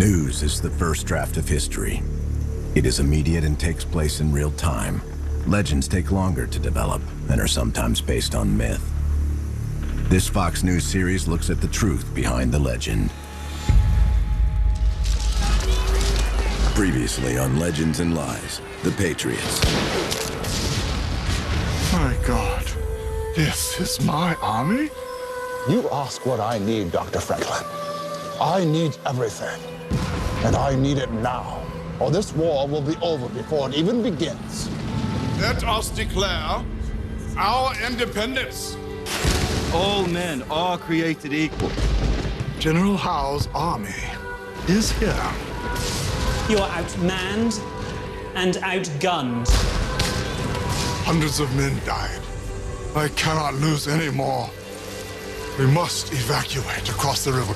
News is the first draft of history. It is immediate and takes place in real time. Legends take longer to develop and are sometimes based on myth. This Fox News series looks at the truth behind the legend. Previously on Legends and Lies, the Patriots. My God, this is my army? You ask what I need, Dr. Franklin. I need everything. And I need it now, or this war will be over before it even begins. Let us declare our independence. All men are created equal. General Howe's army is here. You are outmanned and outgunned. Hundreds of men died. I cannot lose any more. We must evacuate across the river.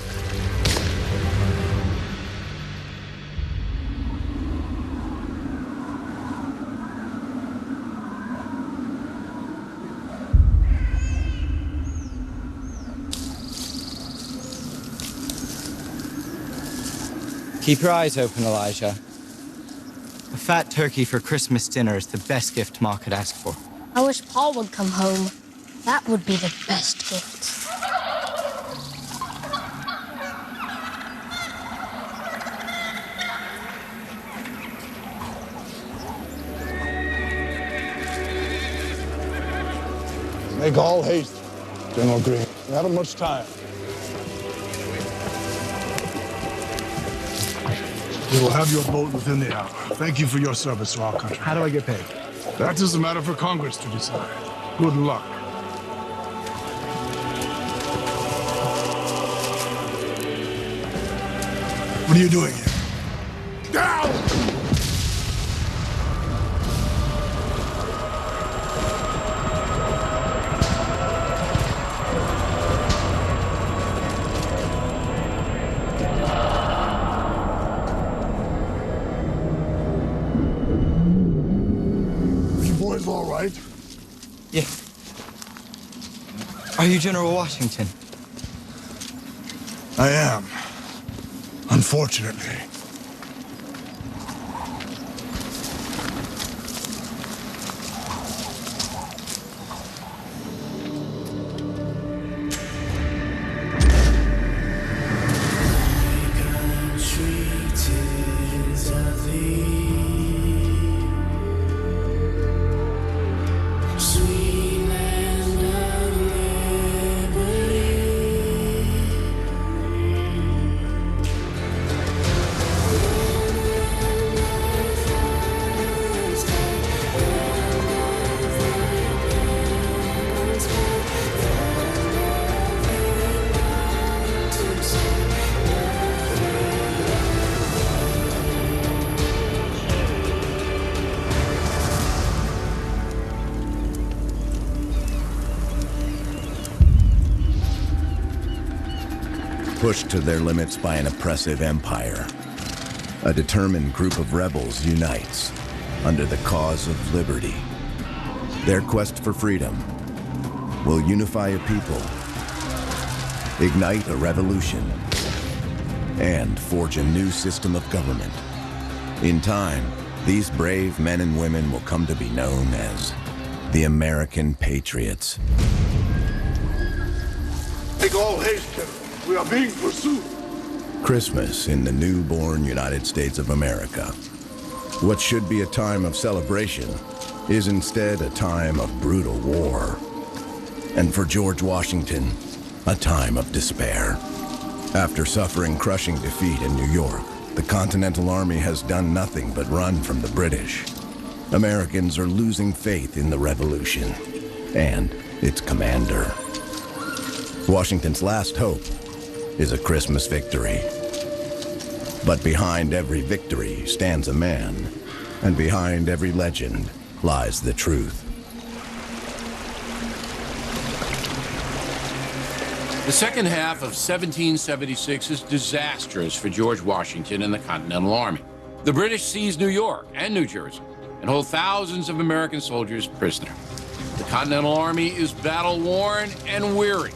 Keep your eyes open, Elijah. A fat turkey for Christmas dinner is the best gift Ma could ask for. I wish Paul would come home. That would be the best gift. Make all haste, General Green. We haven't much time. You will have your boat within the hour. Thank you for your service to our country. How do I get paid? That is a matter for Congress to decide. Good luck. What are you doing here? Down! All right. Yeah. Are you General Washington? I am. Unfortunately. Pushed to their limits by an oppressive empire, a determined group of rebels unites under the cause of liberty. Their quest for freedom will unify a people, ignite a revolution, and forge a new system of government. In time, these brave men and women will come to be known as the American Patriots. Make all haste, General. We are being pursued. Christmas in the newborn United States of America. What should be a time of celebration is instead a time of brutal war. And for George Washington, a time of despair. After suffering crushing defeat in New York, the Continental Army has done nothing but run from the British. Americans are losing faith in the revolution and its commander. Washington's last hope is a Christmas victory. But behind every victory stands a man, and behind every legend lies the truth. The second half of 1776 is disastrous for George Washington and the Continental Army. The British seize New York and New Jersey and hold thousands of American soldiers prisoner. The Continental Army is battle-worn and weary.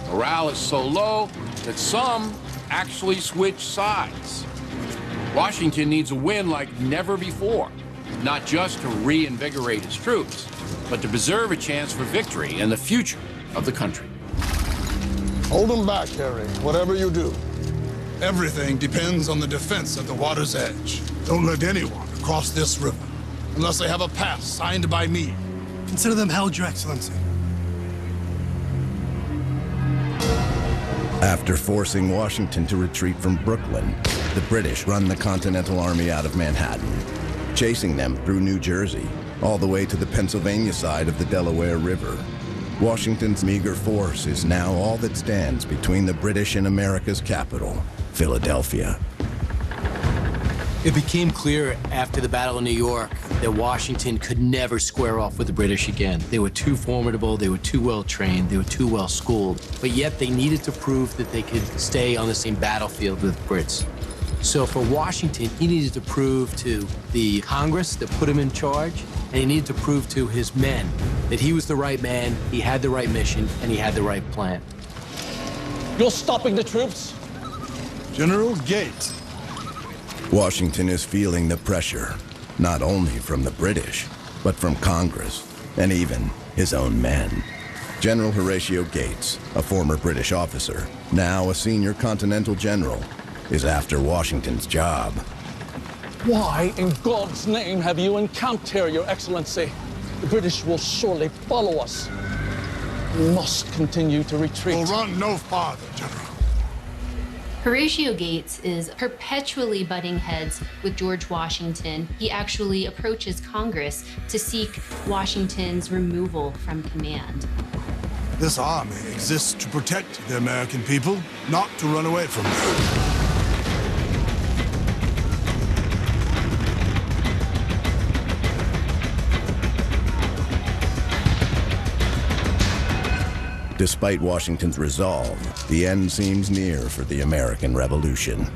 Morale is so low that some actually switch sides. Washington needs a win like never before, not just to reinvigorate his troops, but to preserve a chance for victory and the future of the country. Hold them back, Harry, whatever you do. Everything depends on the defense of the water's edge. Don't let anyone cross this river unless they have a pass signed by me. Consider them held, Your Excellency. After forcing Washington to retreat from Brooklyn, the British run the Continental Army out of Manhattan, chasing them through New Jersey, all the way to the Pennsylvania side of the Delaware River. Washington's meager force is now all that stands between the British and America's capital, Philadelphia. It became clear after the Battle of New York that Washington could never square off with the British again. They were too formidable, they were too well trained, they were too well schooled, but yet they needed to prove that they could stay on the same battlefield with the Brits. So for Washington, he needed to prove to the Congress that put him in charge, and he needed to prove to his men that he was the right man, he had the right mission, and he had the right plan. You're stopping the troops? General Gates. Washington is feeling the pressure, not only from the British, but from Congress, and even his own men. General Horatio Gates, a former British officer, now a senior Continental general, is after Washington's job. Why in God's name have you encamped here, Your Excellency? The British will surely follow us. We must continue to retreat. We'll run no farther, General. Horatio Gates is perpetually butting heads with George Washington. He actually approaches Congress to seek Washington's removal from command. This army exists to protect the American people, not to run away from them. Despite Washington's resolve, the end seems near for the American Revolution.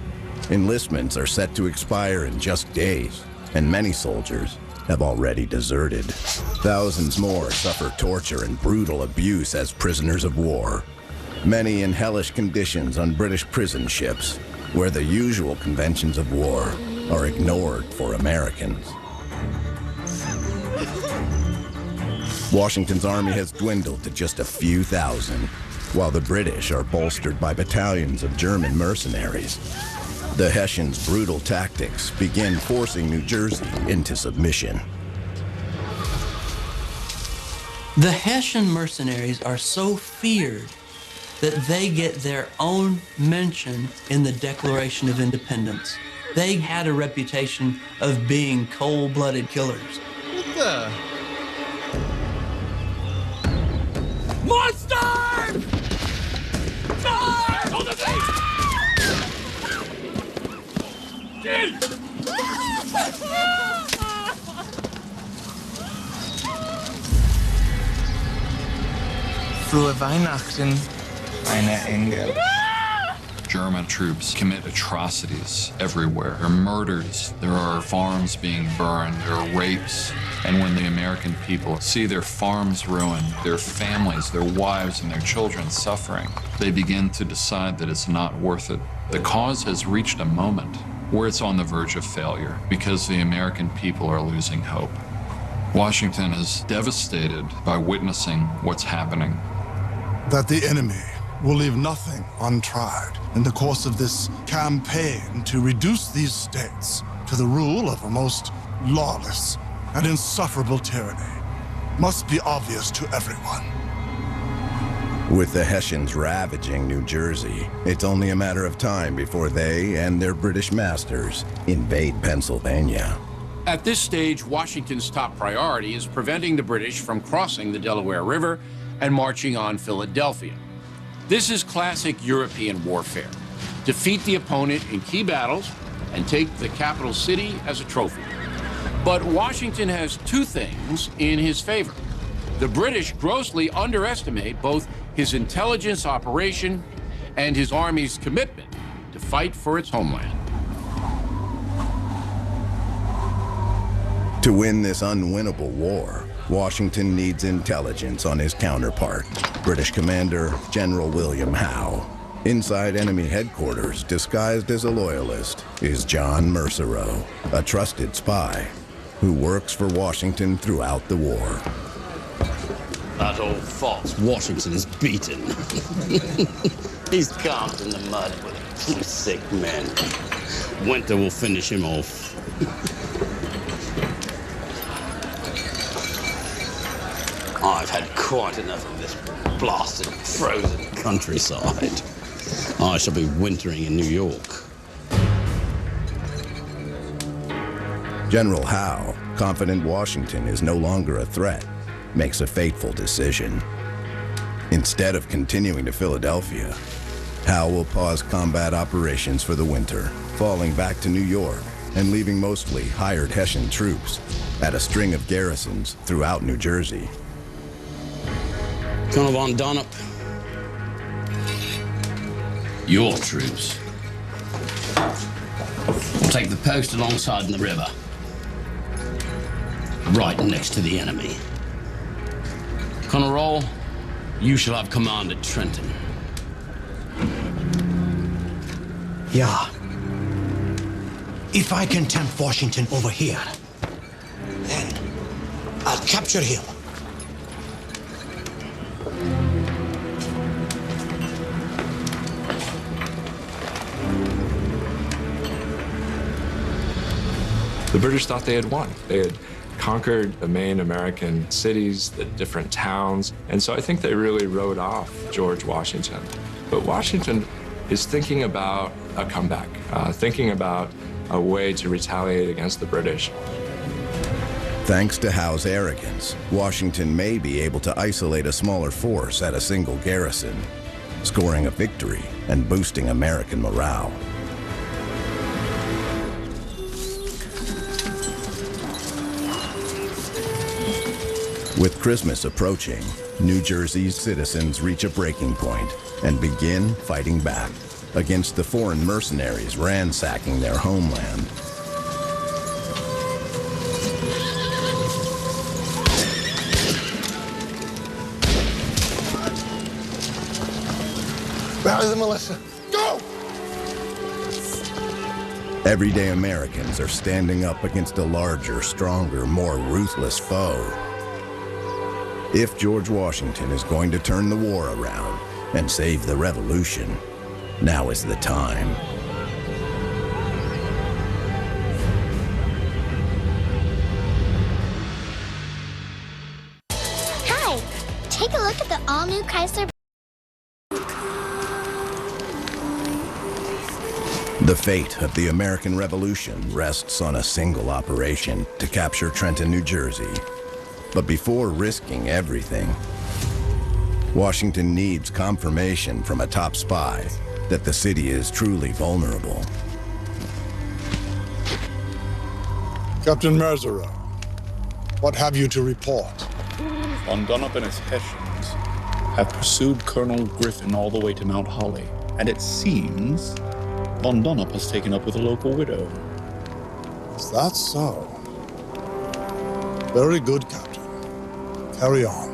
Enlistments are set to expire in just days, and many soldiers have already deserted. Thousands more suffer torture and brutal abuse as prisoners of war, many in hellish conditions on British prison ships, where the usual conventions of war are ignored for Americans. Washington's army has dwindled to just a few thousand, while the British are bolstered by battalions of German mercenaries. The Hessians' brutal tactics begin forcing New Jersey into submission. The Hessian mercenaries are so feared that they get their own mention in the Declaration of Independence. They had a reputation of being cold-blooded killers. What the? Monster! Die! On the feet! Frohe Weihnachten, meine Engel. German troops commit atrocities everywhere. There are murders, there are farms being burned, there are rapes. And when the American people see their farms ruined, their families, their wives, and their children suffering, they begin to decide that it's not worth it. The cause has reached a moment where it's on the verge of failure because the American people are losing hope. Washington is devastated by witnessing what's happening. That the enemy will leave nothing untried in the course of this campaign to reduce these states to the rule of a most lawless and insufferable tyranny must be obvious to everyone. With the Hessians ravaging New Jersey, it's only a matter of time before they and their British masters invade Pennsylvania. At this stage, Washington's top priority is preventing the British from crossing the Delaware River and marching on Philadelphia. This is classic European warfare. Defeat the opponent in key battles and take the capital city as a trophy. But Washington has two things in his favor. The British grossly underestimate both his intelligence operation and his army's commitment to fight for its homeland. To win this unwinnable war, Washington needs intelligence on his counterpart, British Commander General William Howe. Inside enemy headquarters, disguised as a loyalist, is John Mercereau, a trusted spy who works for Washington throughout the war. That old fox Washington is beaten. He's camped in the mud with some sick men. Winter will finish him off. I've had quite enough of this blasted, frozen countryside. I shall be wintering in New York. General Howe, confident Washington is no longer a threat, makes a fateful decision. Instead of continuing to Philadelphia, Howe will pause combat operations for the winter, falling back to New York and leaving mostly hired Hessian troops at a string of garrisons throughout New Jersey. Colonel von Donop, your troops will take the post alongside in the river, right next to the enemy. Colonel Roll, you shall have command at Trenton. Yeah. If I can tempt Washington over here, then I'll capture him. The British thought they had won. They had conquered the main American cities, the different towns, and so I think they really wrote off George Washington. But Washington is thinking about a comeback, thinking about a way to retaliate against the British. Thanks to Howe's arrogance, Washington may be able to isolate a smaller force at a single garrison, scoring a victory and boosting American morale. With Christmas approaching, New Jersey's citizens reach a breaking point and begin fighting back against the foreign mercenaries ransacking their homeland. Rally the militia. Go! Everyday Americans are standing up against a larger, stronger, more ruthless foe. If George Washington is going to turn the war around and save the revolution, now is the time. Hi! Take a look at the all-new Chrysler. The fate of the American Revolution rests on a single operation to capture Trenton, New Jersey. But before risking everything, Washington needs confirmation from a top spy that the city is truly vulnerable. Captain Mercereau, what have you to report? Von Donop and his Hessians have pursued Colonel Griffin all the way to Mount Holly, and it seems Von Donop has taken up with a local widow. Is that so? Very good, Captain. Carry on.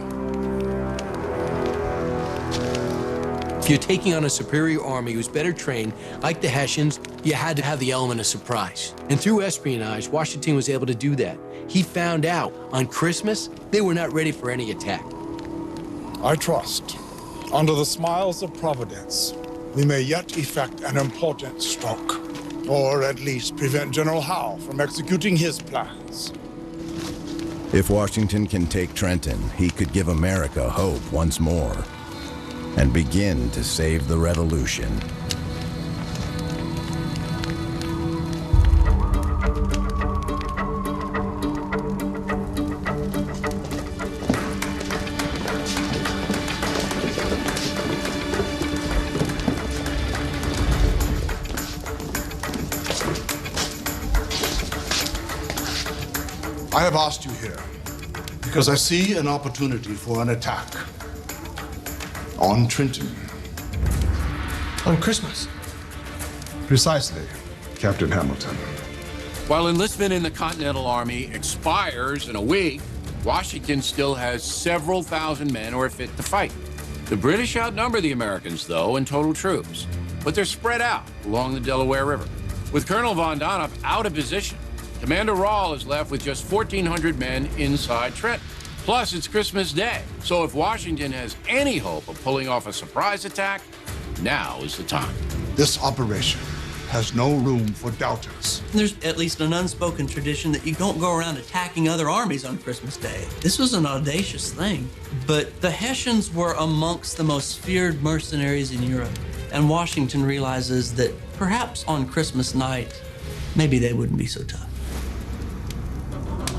If you're taking on a superior army who's better trained, like the Hessians, you had to have the element of surprise. And through espionage, Washington was able to do that. He found out on Christmas, they were not ready for any attack. I trust, under the smiles of Providence, we may yet effect an important stroke, or at least prevent General Howe from executing his plans. If Washington can take Trenton, he could give America hope once more and begin to save the revolution. I have asked you here because I see an opportunity for an attack on Trenton. On Christmas? Precisely, Captain Hamilton. While enlistment in the Continental Army expires in a week, Washington still has several thousand men who are fit to fight. The British outnumber the Americans, though, in total troops, but they're spread out along the Delaware River. With Colonel Von Donop out of position, Commander Rahl is left with just 1,400 men inside Trenton. Plus, it's Christmas Day, so if Washington has any hope of pulling off a surprise attack, now is the time. This operation has no room for doubters. There's at least an unspoken tradition that you don't go around attacking other armies on Christmas Day. This was an audacious thing. But the Hessians were amongst the most feared mercenaries in Europe, and Washington realizes that perhaps on Christmas night, maybe they wouldn't be so tough.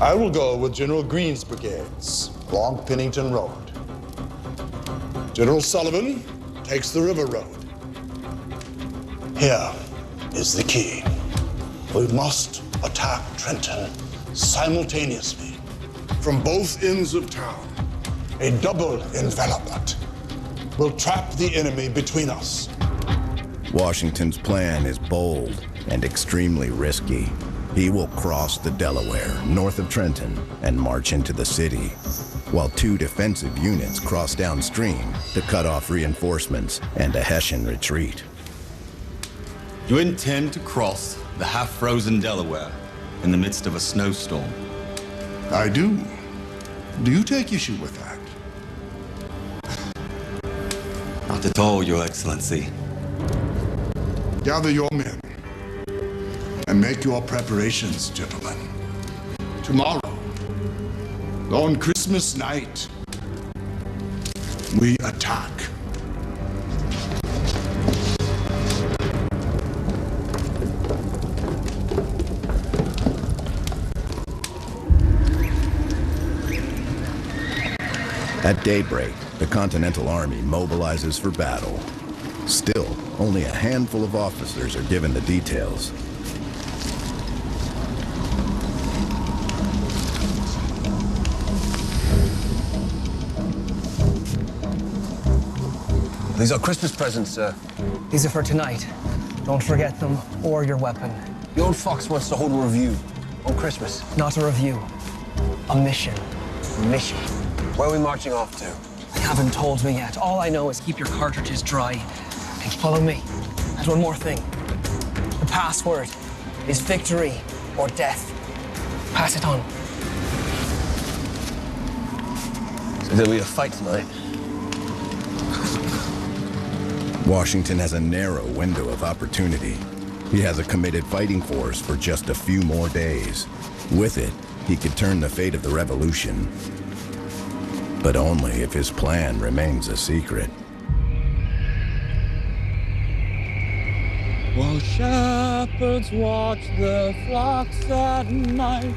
I will go with General Greene's brigades along Pennington Road. General Sullivan takes the River Road. Here is the key. We must attack Trenton simultaneously from both ends of town. A double envelopment will trap the enemy between us. Washington's plan is bold and extremely risky. He will cross the Delaware north of Trenton and march into the city, while 2 defensive units cross downstream to cut off reinforcements and a Hessian retreat. You intend to cross the half-frozen Delaware in the midst of a snowstorm? I do. Do you take issue with that? Not at all, Your Excellency. Gather your men and make your preparations, gentlemen. Tomorrow, on Christmas night, we attack. At daybreak, the Continental Army mobilizes for battle. Still, only a handful of officers are given the details. These are Christmas presents, sir. These are for tonight. Don't forget them or your weapon. The old fox wants to hold a review on Christmas. Not a review. A mission. Mission? Where are we marching off to? They haven't told me yet. All I know is keep your cartridges dry and follow me. And one more thing. The password is victory or death. Pass it on. So there'll be a fight tonight. Washington has a narrow window of opportunity. He has a committed fighting force for just a few more days. With it, he could turn the fate of the revolution. But only if his plan remains a secret. While shepherds watch their flocks at night,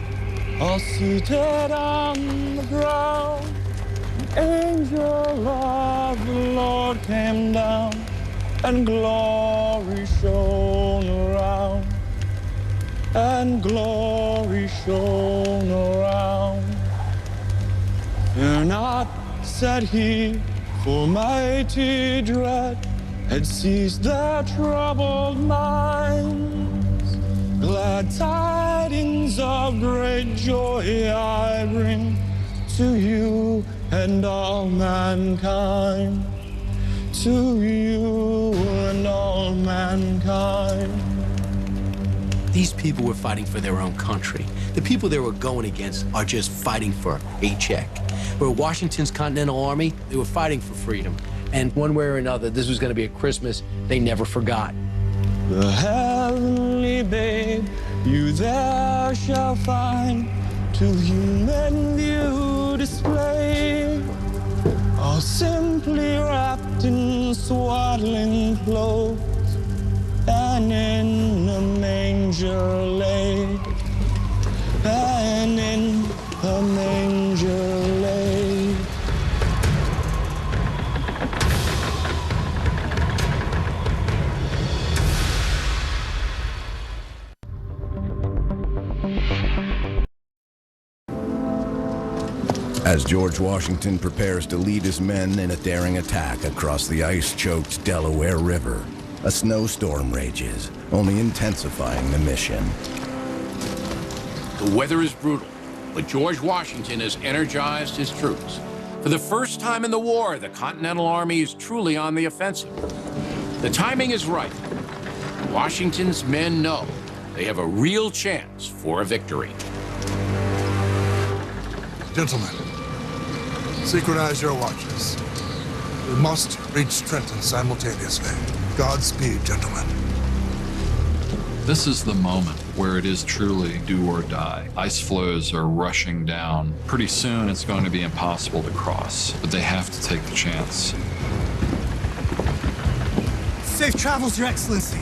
all seated on the ground, an angel of the Lord came down, and glory shone around, and glory shone around. Fear not, said he, for mighty dread had seized their troubled minds. Glad tidings of great joy I bring to you and all mankind. To you and all mankind. These people were fighting for their own country. The people they were going against are just fighting for a paycheck. Where Washington's Continental Army, they were fighting for freedom. And one way or another, this was going to be a Christmas they never forgot. The heavenly babe you there shall find, to human view displayed, all simply wrapped in swaddling clothes, and in a manger laid, and in a manger laid. As George Washington prepares to lead his men in a daring attack across the ice-choked Delaware River, a snowstorm rages, only intensifying the mission. The weather is brutal, but George Washington has energized his troops. For the first time in the war, the Continental Army is truly on the offensive. The timing is right. Washington's men know they have a real chance for a victory. Gentlemen, synchronize your watches. We must reach Trenton simultaneously. Godspeed, gentlemen. This is the moment where it is truly do or die. Ice floes are rushing down. Pretty soon it's going to be impossible to cross, but they have to take the chance. Safe travels, Your Excellency.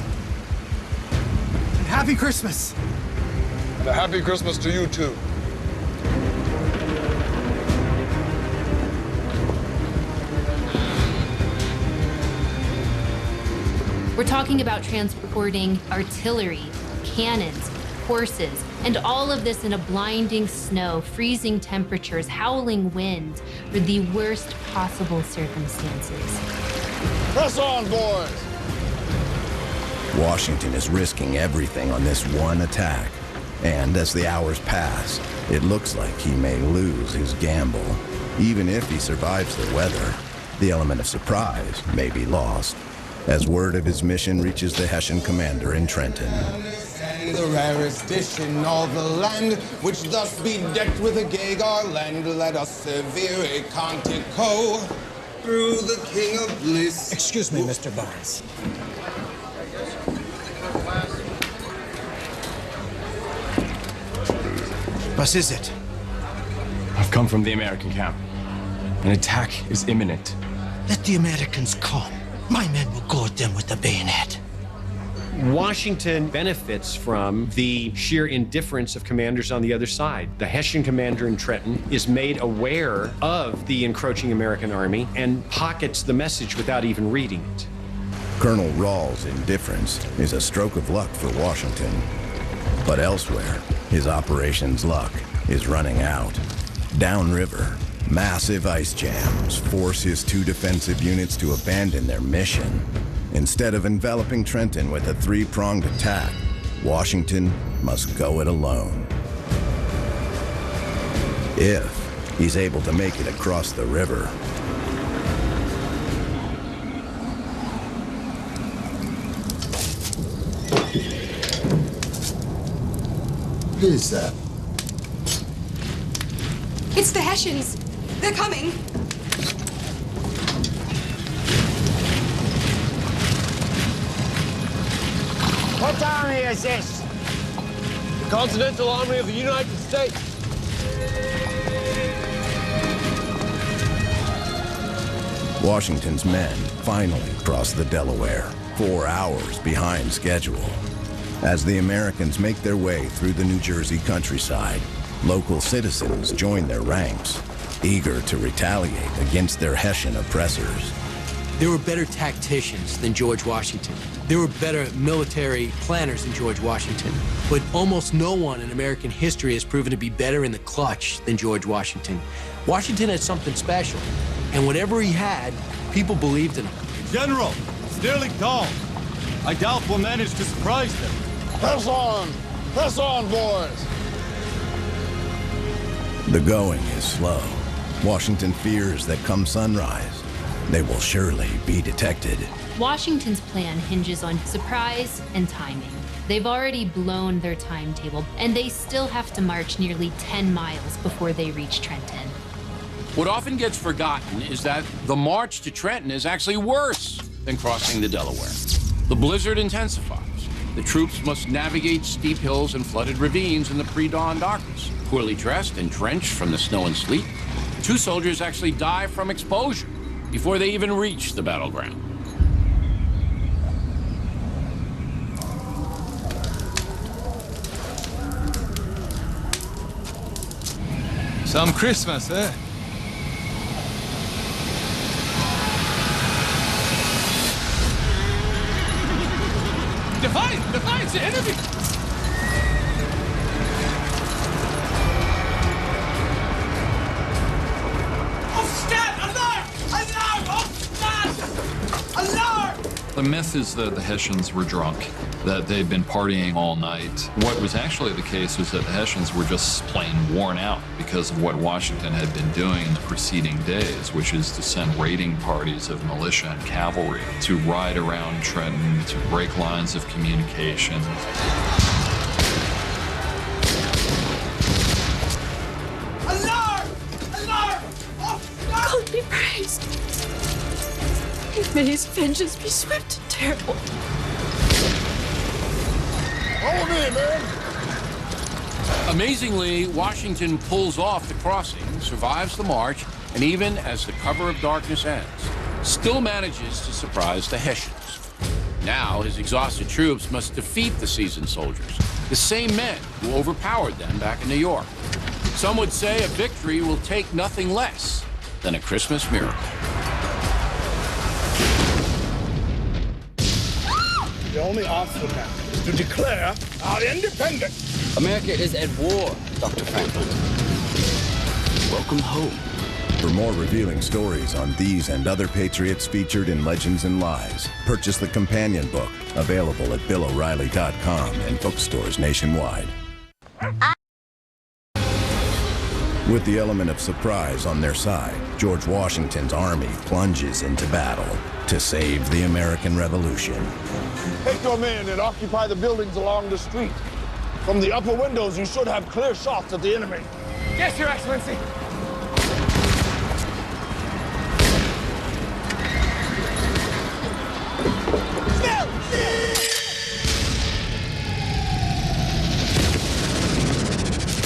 And Happy Christmas. And a happy Christmas to you, too. We're talking about transporting artillery, cannons, horses, and all of this in a blinding snow, freezing temperatures, howling wind, for the worst possible circumstances. Press on, boys! Washington is risking everything on this one attack. And as the hours pass, it looks like he may lose his gamble. Even if he survives the weather, the element of surprise may be lost. As word of his mission reaches the Hessian commander in Trenton. And the rarest dish in all the land, which thus be decked with a gay garland, let us severe a cantico through the king of bliss. Excuse me, Mr. Barnes. What is it? I've come from the American camp. An attack is imminent. Let the Americans come. My men will go at them with the bayonet. Washington benefits from the sheer indifference of commanders on the other side. The Hessian commander in Trenton is made aware of the encroaching American army and pockets the message without even reading it. Colonel Rawls' indifference is a stroke of luck for Washington. But elsewhere, his operations luck is running out. Downriver, massive ice jams force his two defensive units to abandon their mission. Instead of enveloping Trenton with a three-pronged attack, Washington must go it alone. If he's able to make it across the river. What is that? It's the Hessians. They're coming. What army is this? The Continental Army of the United States. Washington's men finally cross the Delaware, 4 hours behind schedule. As the Americans make their way through the New Jersey countryside, local citizens join their ranks, eager to retaliate against their Hessian oppressors. There were better tacticians than George Washington. There were better military planners than George Washington. But almost no one in American history has proven to be better in the clutch than George Washington. Washington had something special, and whatever he had, people believed in him. General, it's nearly dawn. I doubt we'll manage to surprise them. Press on, boys. The going is slow. Washington fears that come sunrise, they will surely be detected. Washington's plan hinges on surprise and timing. They've already blown their timetable, and they still have to march nearly 10 miles before they reach Trenton. What often gets forgotten is that the march to Trenton is actually worse than crossing the Delaware. The blizzard intensifies. The troops must navigate steep hills and flooded ravines in the pre-dawn darkness. Poorly dressed and drenched from the snow and sleet, 2 soldiers actually die from exposure before they even reach the battleground. Some Christmas, eh? Defiance, the enemy! The myth is that the Hessians were drunk. that they'd been partying all night. What was actually the case was that the Hessians were just plain worn out because of what Washington had been doing in the preceding days, which is to send raiding parties of militia and cavalry to ride around Trenton, to break lines of communication. Alarm! Alarm! Oh, God be praised. May his vengeance be swift and terrible. Follow me, man. Amazingly, Washington pulls off the crossing, survives the march, and even as the cover of darkness ends, still manages to surprise the Hessians. Now his exhausted troops must defeat the seasoned soldiers, the same men who overpowered them back in New York. Some would say a victory will take nothing less than a Christmas miracle. The only answer now is to declare our independence. America is at war, Dr. Franklin. Welcome home. For more revealing stories on these and other patriots featured in Legends and Lies, purchase the companion book, available at BillO'Reilly.com and bookstores nationwide. With the element of surprise on their side, George Washington's army plunges into battle to save the American Revolution. Take your men and occupy the buildings along the street. From the upper windows, you should have clear shots at the enemy. Yes, Your Excellency.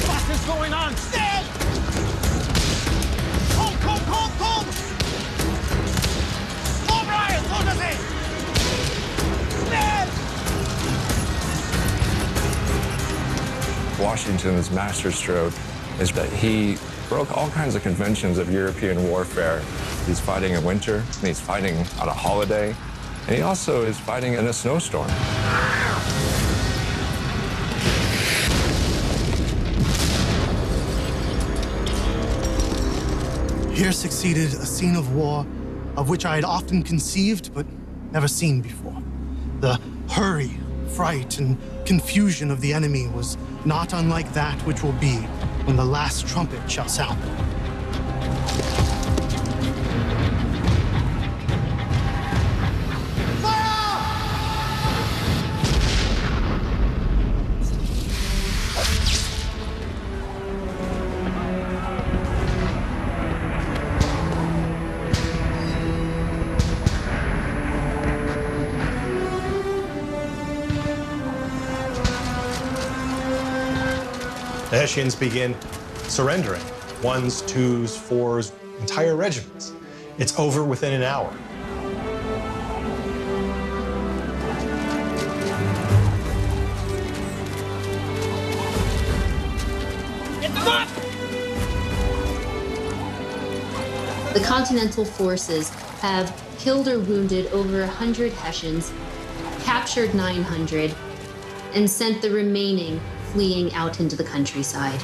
What is going on? Stand! Hold! All right, soldiers! Stand! Washington's masterstroke is that he broke all kinds of conventions of European warfare. He's fighting in winter, and he's fighting on a holiday, and he also is fighting in a snowstorm. Here succeeded a scene of war of which I had often conceived but never seen before. The hurry, fright, and confusion of the enemy was not unlike that which will be when the last trumpet shall sound. The Hessians begin surrendering. 1s, 2s, 4s, entire regiments. It's over within an hour. The Continental forces have killed or wounded over 100 Hessians, captured 900, and sent the remaining fleeing out into the countryside.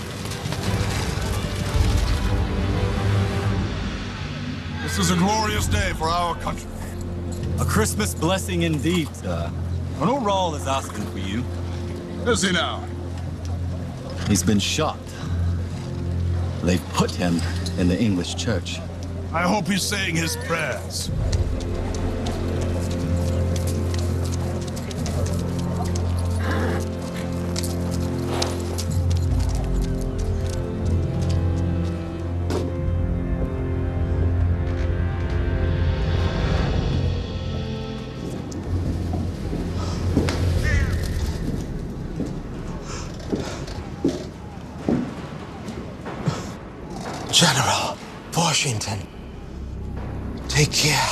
This is a glorious day for our country. A Christmas blessing indeed, sir. Colonel Rawl is asking for you. Is he now? He's been shot. They've put him in the English church. I hope he's saying his prayers. General Washington, take care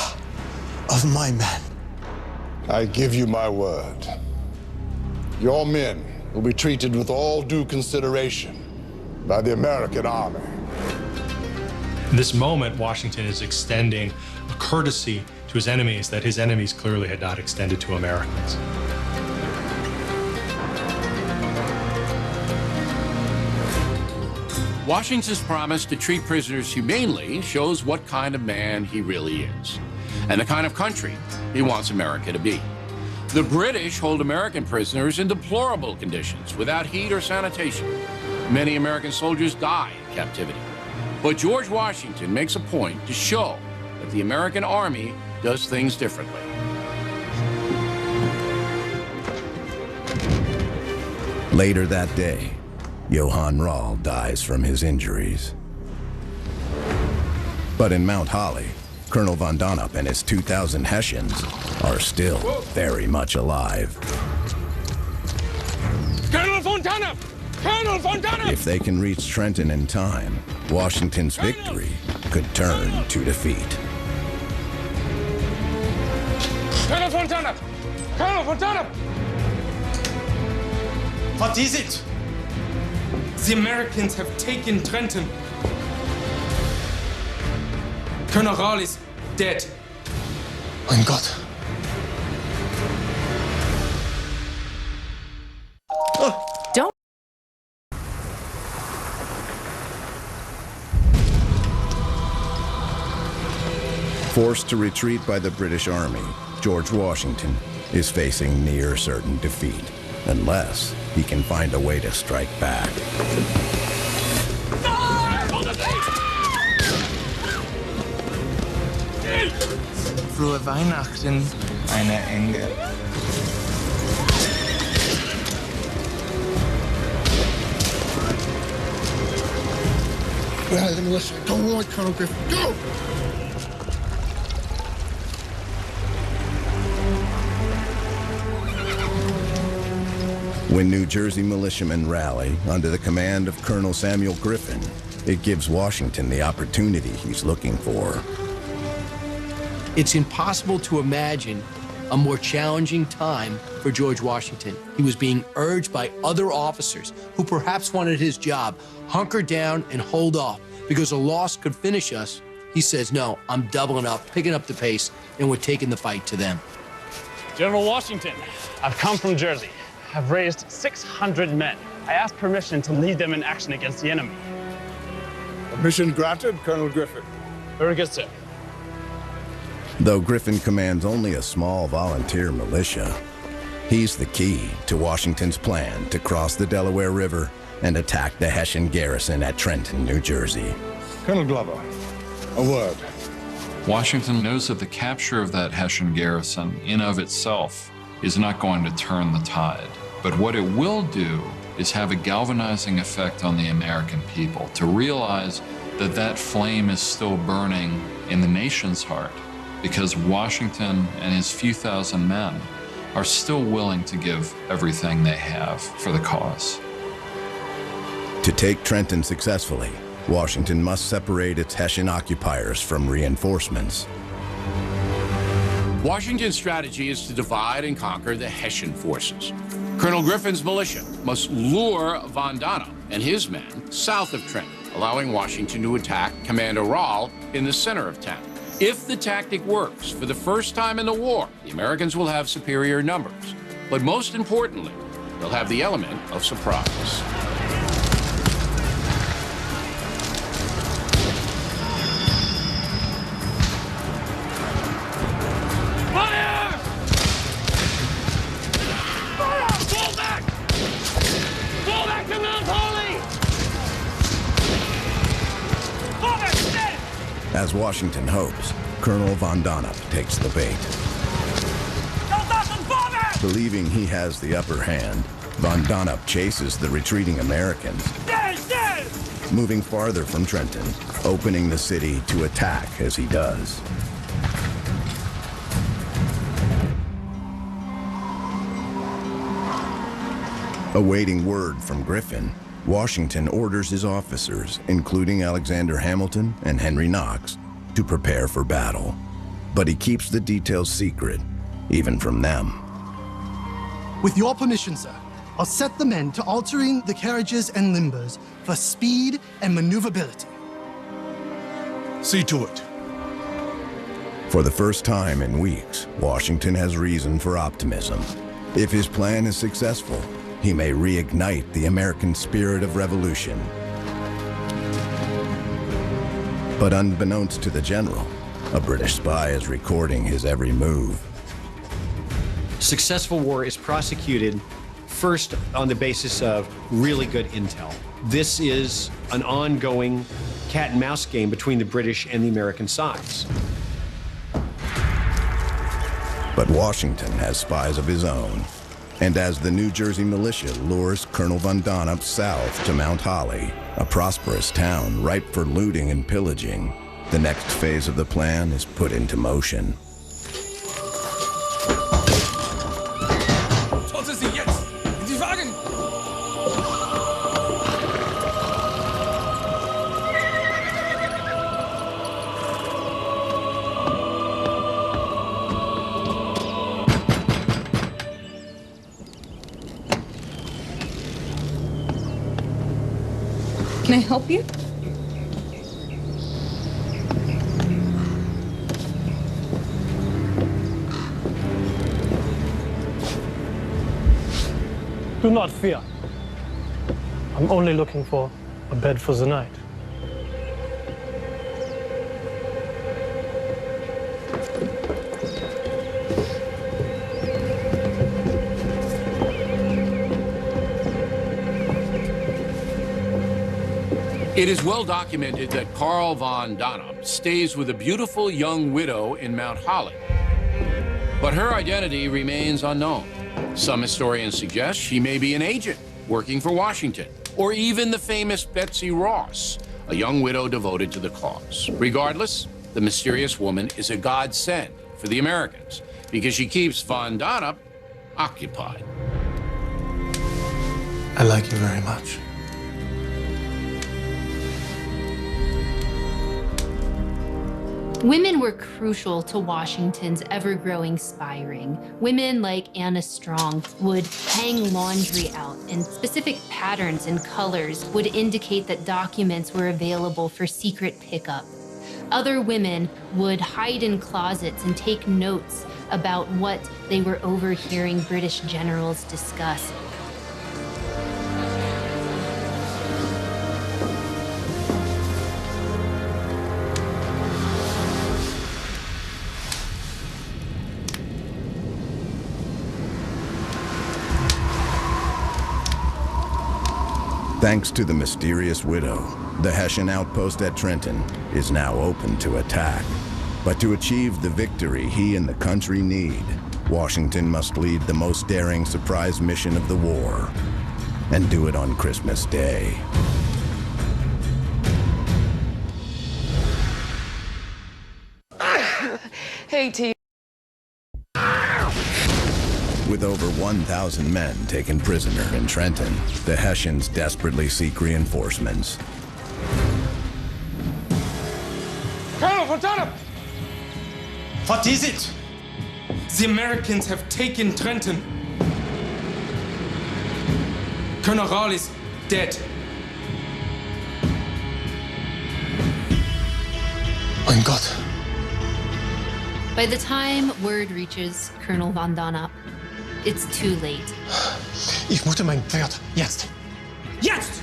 of my men. I give you my word. Your men will be treated with all due consideration by the American army. In this moment, Washington is extending a courtesy to his enemies that his enemies clearly had not extended to Americans. Washington's promise to treat prisoners humanely shows what kind of man he really is, and the kind of country he wants America to be. The British hold American prisoners in deplorable conditions, without heat or sanitation. Many American soldiers die in captivity. But George Washington makes a point to show that the American army does things differently. Later that day, Johann Rall dies from his injuries. But in Mount Holly, Colonel von Donop and his 2,000 Hessians are still very much alive. Colonel von Donop! Colonel von Donop! If they can reach Trenton in time, Washington's victory could turn to defeat. Colonel von Donop! Colonel von Donop! What is it? The Americans have taken Trenton. Colonel Rall is dead. Mein Gott. Don't. Forced to retreat by the British Army, George Washington is facing near certain defeat, unless he can find a way to strike back. Frohe Weihnachten, meine Engel. Rally the militia. Go like Colonel Griffin. Go! When New Jersey militiamen rally under the command of Colonel Samuel Griffin, it gives Washington the opportunity he's looking for. It's impossible to imagine a more challenging time for George Washington. He was being urged by other officers who perhaps wanted his job, hunker down and hold off because a loss could finish us. He says, no, I'm doubling up, picking up the pace, and we're taking the fight to them. General Washington, I've come from Jersey. I've raised 600 men. I asked permission to lead them in action against the enemy. Permission granted, Colonel Griffin. Very good, sir. Though Griffin commands only a small volunteer militia, he's the key to Washington's plan to cross the Delaware River and attack the Hessian garrison at Trenton, New Jersey. Colonel Glover, a word. Washington knows that the capture of that Hessian garrison in of itself is not going to turn the tide. But what it will do is have a galvanizing effect on the American people to realize that that flame is still burning in the nation's heart, because Washington and his few thousand men are still willing to give everything they have for the cause. To take Trenton successfully, Washington must separate its Hessian occupiers from reinforcements. Washington's strategy is to divide and conquer the Hessian forces. Colonel Griffin's militia must lure von Donop and his men south of Trenton, allowing Washington to attack Commander Rall in the center of town. If the tactic works for the first time in the war, the Americans will have superior numbers. But most importantly, they'll have the element of surprise. Fire! Fire! Fall back! Fall back to Mount Holly! Fall back, stay! As Washington hopes, Colonel von Donop takes the bait. Believing he has the upper hand, von Donop chases the retreating Americans, moving farther from Trenton, opening the city to attack as he does. Awaiting word from Griffin, Washington orders his officers, including Alexander Hamilton and Henry Knox, to prepare for battle. But he keeps the details secret, even from them. With your permission, sir, I'll set the men to altering the carriages and limbers for speed and maneuverability. See to it. For the first time in weeks, Washington has reason for optimism. If his plan is successful, he may reignite the American spirit of revolution. But unbeknownst to the general, a British spy is recording his every move. Successful war is prosecuted first on the basis of really good intel. This is an ongoing cat and mouse game between the British and the American sides. But Washington has spies of his own. And as the New Jersey militia lures Colonel Von Donop south to Mount Holly, a prosperous town ripe for looting and pillaging, the next phase of the plan is put into motion. Tote sie jetzt! In die Wagen! Can I help you? Do not fear. I'm only looking for a bed for the night. It is well documented that Carl von Donop stays with a beautiful young widow in Mount Holly. But her identity remains unknown. Some historians suggest she may be an agent working for Washington, or even the famous Betsy Ross, a young widow devoted to the cause. Regardless, the mysterious woman is a godsend for the Americans because she keeps von Donop occupied. I like you very much. Women were crucial to Washington's ever-growing spy ring. Women like Anna Strong would hang laundry out, and specific patterns and colors would indicate that documents were available for secret pickup. Other women would hide in closets and take notes about what they were overhearing British generals discuss. Thanks to the mysterious widow, the Hessian outpost at Trenton is now open to attack. But to achieve the victory he and the country need, Washington must lead the most daring surprise mission of the war, and do it on Christmas Day. Hey, T. With over 1,000 men taken prisoner in Trenton, the Hessians desperately seek reinforcements. Colonel Von Donop! What is it? The Americans have taken Trenton. Colonel Rahl is dead. Mein Gott. By the time word reaches Colonel Von Donop, it's too late. Ich mute mein Pferd. Jetzt. Jetzt!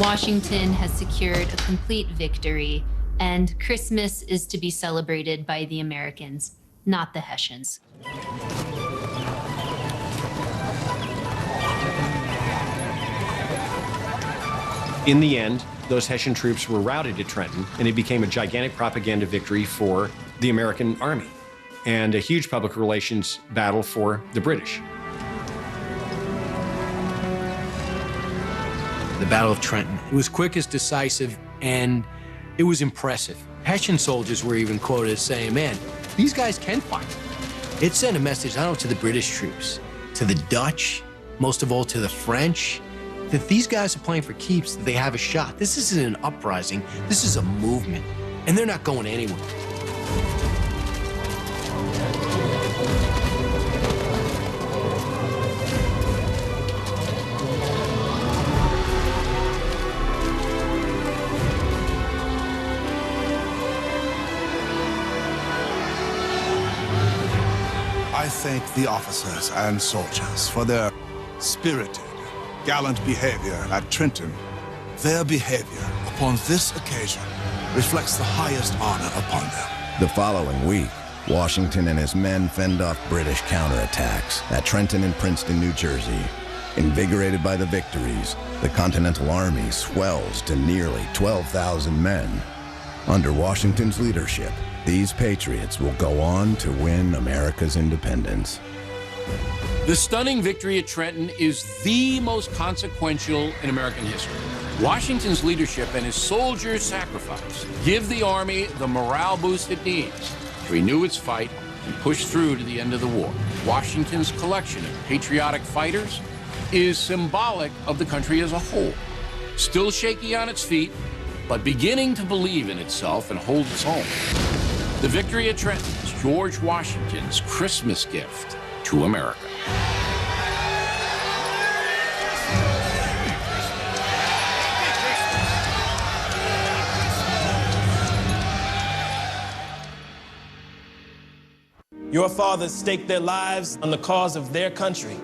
Washington has secured a complete victory, and Christmas is to be celebrated by the Americans, not the Hessians. In the end, those Hessian troops were routed at Trenton, and it became a gigantic propaganda victory for the American army and a huge public relations battle for the British. The Battle of Trenton. It was quick, as decisive, and it was impressive. Hessian soldiers were even quoted as saying, man, these guys can fight. It sent a message not only to the British troops, to the Dutch, most of all to the French, that these guys are playing for keeps, that they have a shot. This isn't an uprising, this is a movement, and they're not going anywhere. I thank the officers and soldiers for their spirited, gallant behavior at Trenton. Their behavior upon this occasion reflects the highest honor upon them. The following week, Washington and his men fend off British counterattacks at Trenton and Princeton, New Jersey. Invigorated by the victories, the Continental Army swells to nearly 12,000 men. Under Washington's leadership, these patriots will go on to win America's independence. The stunning victory at Trenton is the most consequential in American history. Washington's leadership and his soldiers' sacrifice give the Army the morale boost it needs to renew its fight and push through to the end of the war. Washington's collection of patriotic fighters is symbolic of the country as a whole. Still shaky on its feet, but beginning to believe in itself and hold its own. The victory at Trenton is George Washington's Christmas gift to America. Your fathers staked their lives on the cause of their country.